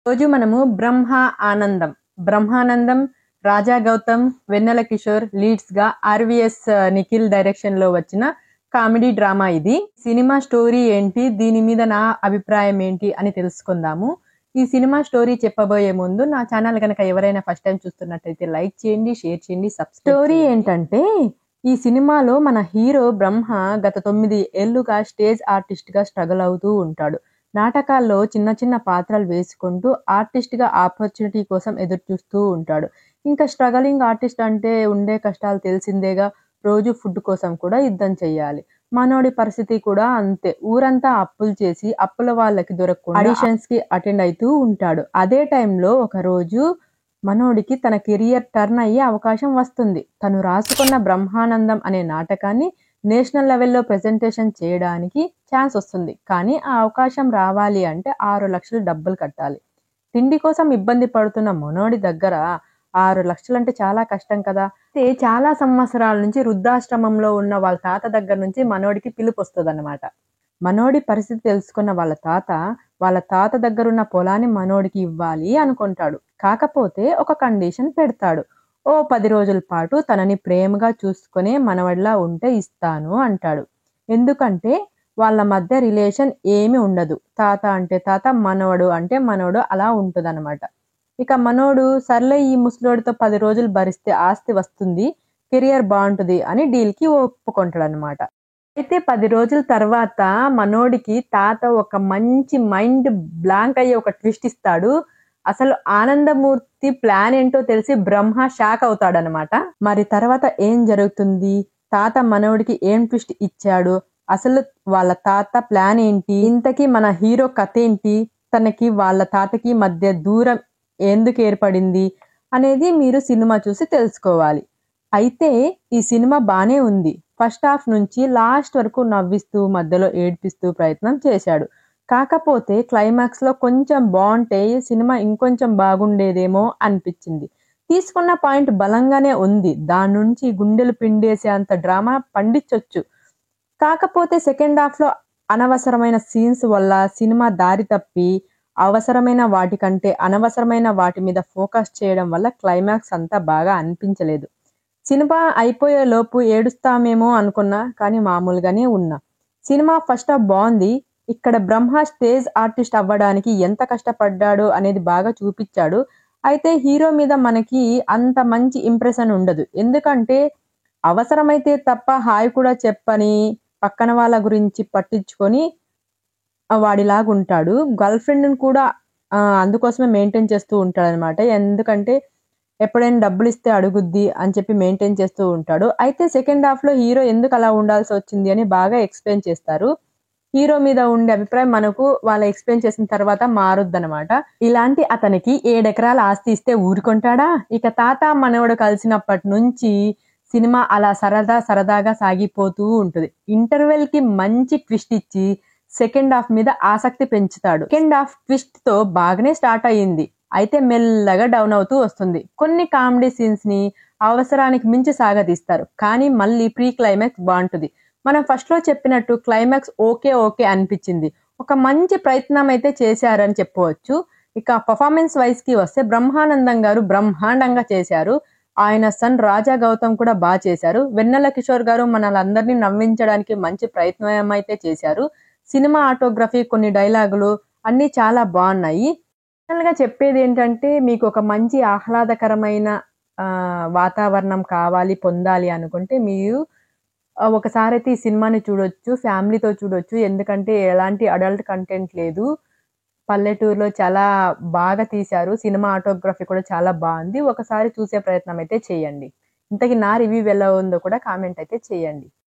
రోజు మనము బ్రహ్మానందం, రాజా గౌతమ్, వెన్నెల కిషోర్ లీడ్స్ గా ఆర్విఎస్ నిఖిల్ డైరెక్షన్ లో వచ్చిన కామెడీ డ్రామా ఇది. సినిమా స్టోరీ ఏంటి, దీని మీద నా అభిప్రాయం ఏంటి అని తెలుసుకుందాము. ఈ సినిమా స్టోరీ చెప్పబోయే ముందు నా ఛానల్ కనుక ఎవరైనా ఫస్ట్ టైం చూస్తున్నట్టయితే లైక్ చేయండి, షేర్ చేయండి, సబ్స్క్రైబ్. స్టోరీ ఏంటంటే, ఈ సినిమాలో మన హీరో బ్రహ్మ గత 9 ఏళ్లుగా స్టేజ్ ఆర్టిస్ట్ గా స్ట్రగుల్ అవుతూ ఉంటాడు. నాటకాల్లో చిన్న చిన్న పాత్రలు వేసుకుంటూ ఆర్టిస్ట్ గా ఆపర్చునిటీ కోసం ఎదురు చూస్తూ ఉంటాడు. ఇంకా స్ట్రగలింగ్ ఆర్టిస్ట్ అంటే ఉండే కష్టాలు తెలిసిందేగా. రోజు ఫుడ్ కోసం కూడా యుద్ధం చెయ్యాలి. మనోడి పరిస్థితి కూడా అంతే. ఊరంతా అప్పులు చేసి అప్పుల వాళ్ళకి దొరకకుండా ఆడిషన్స్ కి అటెండ్ అవుతూ ఉంటాడు. అదే టైంలో ఒక రోజు మనోడికి తన కెరియర్ టర్న్ అయ్యే అవకాశం వస్తుంది. తను రాసుకున్న బ్రహ్మానందం అనే నాటకాన్ని నేషనల్ లెవెల్లో ప్రెజెంటేషన్ చేయడానికి ఛాన్స్ వస్తుంది. కానీ ఆ అవకాశం రావాలి అంటే 6 లక్షలు డబ్బులు కట్టాలి. తిండి కోసం ఇబ్బంది పడుతున్న మనోడి దగ్గర 6 లక్షలు అంటే చాలా కష్టం కదా. అయితే చాలా సంవత్సరాల నుంచి వృద్ధాశ్రమంలో ఉన్న వాళ్ళ తాత దగ్గర నుంచి మనోడికి పిలుపు వస్తుంది అన్నమాట. మనోడి పరిస్థితి తెలుసుకున్న వాళ్ళ తాత దగ్గరున్న పొలాన్ని మనోడికి ఇవ్వాలి అనుకుంటాడు. కాకపోతే ఒక కండిషన్ పెడతాడు. ఓ 10 రోజుల పాటు తనని ప్రేమగా చూసుకునే మనవడిలా ఉంటే ఇస్తాను అంటాడు. ఎందుకంటే వాళ్ళ మధ్య రిలేషన్ ఏమి ఉండదు. తాత అంటే తాత, మనవడు అంటే మనవడు, అలా ఉంటుందన్నమాట. ఇక మనోడు సర్లే ఈ ముసలోడితో 10 రోజులు భరిస్తే ఆస్తి వస్తుంది, కెరియర్ బాగుంటుంది అని డీల్కి ఒప్పుకుంటాడు అనమాట. అయితే 10 రోజుల తర్వాత మనోడికి తాత ఒక మంచి మైండ్ బ్లాంక్ అయ్యే ఒక ట్విస్ట్ ఇస్తాడు. అసలు ఆనందమూర్తి ప్లాన్ ఏంటో తెలిసి బ్రహ్మ షాక్ అవుతాడనమాట. మరి తర్వాత ఏం జరుగుతుంది, తాత మనోడికి ఏం ట్విస్ట్ ఇచ్చాడు, అసలు వాళ్ళ తాత ప్లాన్ ఏంటి, ఇంతకీ మన హీరో కథ ఏంటి, తనకి వాళ్ళ తాతకి మధ్య దూరం ఎందుకు ఏర్పడింది అనేది మీరు సినిమా చూసి తెలుసుకోవాలి. అయితే ఈ సినిమా బానే ఉంది. ఫస్ట్ హాఫ్ నుంచి లాస్ట్ వరకు నవ్విస్తూ మధ్యలో ఏడ్పిస్తూ ప్రయత్నం చేశాడు. కాకపోతే క్లైమాక్స్ లో కొంచెం బాగుంటే సినిమా ఇంకొంచెం బాగుండేదేమో అనిపించింది. తీసుకున్న పాయింట్ బలంగానే ఉంది. దాని నుంచి గుండెలు పిండేసే అంత డ్రామా పండించొచ్చు. కాకపోతే సెకండ్ హాఫ్ లో అనవసరమైన సీన్స్ వల్ల సినిమా దారి తప్పి అవసరమైన వాటికంటే అనవసరమైన వాటి మీద ఫోకస్ చేయడం వల్ల క్లైమాక్స్ అంతా బాగా అనిపించలేదు. సినిమా అయిపోయే లోపు ఏడుస్తామేమో అనుకున్నా, కానీ మామూలుగానే ఉన్నా. సినిమా ఫస్ట్ హాఫ్ బాగుంది. ఇక్కడ బ్రహ్మ స్టేజ్ ఆర్టిస్ట్ అవ్వడానికి ఎంత కష్టపడ్డాడో అనేది బాగా చూపించాడు. అయితే హీరో మీద మనకి అంత మంచి ఇంప్రెషన్ ఉండదు. ఎందుకంటే అవసరమైతే తప్ప హాయ్ కూడా చెప్పని, పక్కన వాళ్ళ గురించి పట్టించుకొని వాడిలాగా ఉంటాడు. గర్ల్ ఫ్రెండ్ని కూడా అందుకోసమే మెయింటైన్ చేస్తూ ఉంటాడు అనమాట. ఎందుకంటే ఎప్పుడైనా డబ్బులు ఇస్తే అడుగుద్ది అని చెప్పి మెయింటైన్ చేస్తూ ఉంటాడు. అయితే సెకండ్ హాఫ్ లో హీరో ఎందుకు అలా ఉండాల్సి వచ్చింది అని బాగా ఎక్స్ప్లెయిన్ చేస్తారు. హీరో మీద ఉండే అభిప్రాయం మనకు వాళ్ళు ఎక్స్ప్లెయిన్ చేసిన తర్వాత మారుద్దనమాట. ఇలాంటి అతనికి 7 ఎకరాల ఆస్తి ఇస్తే ఊరుకుంటాడా? ఇక తాత మనవడు కలిసినప్పటి నుంచి సినిమా అలా సరదాగా సాగిపోతూ ఉంటుంది. ఇంటర్వెల్ కి మంచి ట్విస్ట్ ఇచ్చి సెకండ్ హాఫ్ మీద ఆసక్తి పెంచుతాడు. సెకండ్ హాఫ్ ట్విస్ట్ తో బాగానే స్టార్ట్ అయ్యింది. అయితే మెల్లగా డౌన్ అవుతూ వస్తుంది. కొన్ని కామెడీ సీన్స్ ని అవసరానికి మించి సాగదీస్తారు. కానీ మళ్ళీ ప్రీ క్లైమాక్స్ బాగుంటుంది. మనం ఫస్ట్ లో చెప్పినట్టు క్లైమాక్స్ ఓకే అనిపించింది. ఒక మంచి ప్రయత్నం అయితే చేశారని చెప్పవచ్చు. ఇక పర్ఫార్మెన్స్ వైజ్ కి వస్తే బ్రహ్మానందం గారు బ్రహ్మాండంగా చేశారు. ఆయన సన్ రాజా గౌతమ్ కూడా బాగా చేశారు. వెన్నెల కిషోర్ గారు మనలందరినీ నవ్వించడానికి మంచి ప్రయత్నం అయితే చేశారు. సినిమా ఆటోగ్రఫీ, కొన్ని డైలాగులు అన్ని చాలా బాగున్నాయి. ఫైనల్ గా చెప్పేది ఏంటంటే, మీకు ఒక మంచి ఆహ్లాదకరమైన వాతావరణం కావాలి, పొందాలి అనుకుంటే మీరు ఒకసారి అయితే ఈ సినిమాని చూడొచ్చు. ఫ్యామిలీతో చూడొచ్చు. ఎందుకంటే ఎలాంటి అడల్ట్ కంటెంట్ లేదు. పల్లెటూరులో చాలా బాగా తీశారు. సినిమా ఆటోగ్రఫీ కూడా చాలా బాగుంది. ఒకసారి చూసే ప్రయత్నం అయితే చేయండి. ఇంతకీ నా రివ్యూ ఎలా ఉందో కూడా కామెంట్ అయితే చేయండి.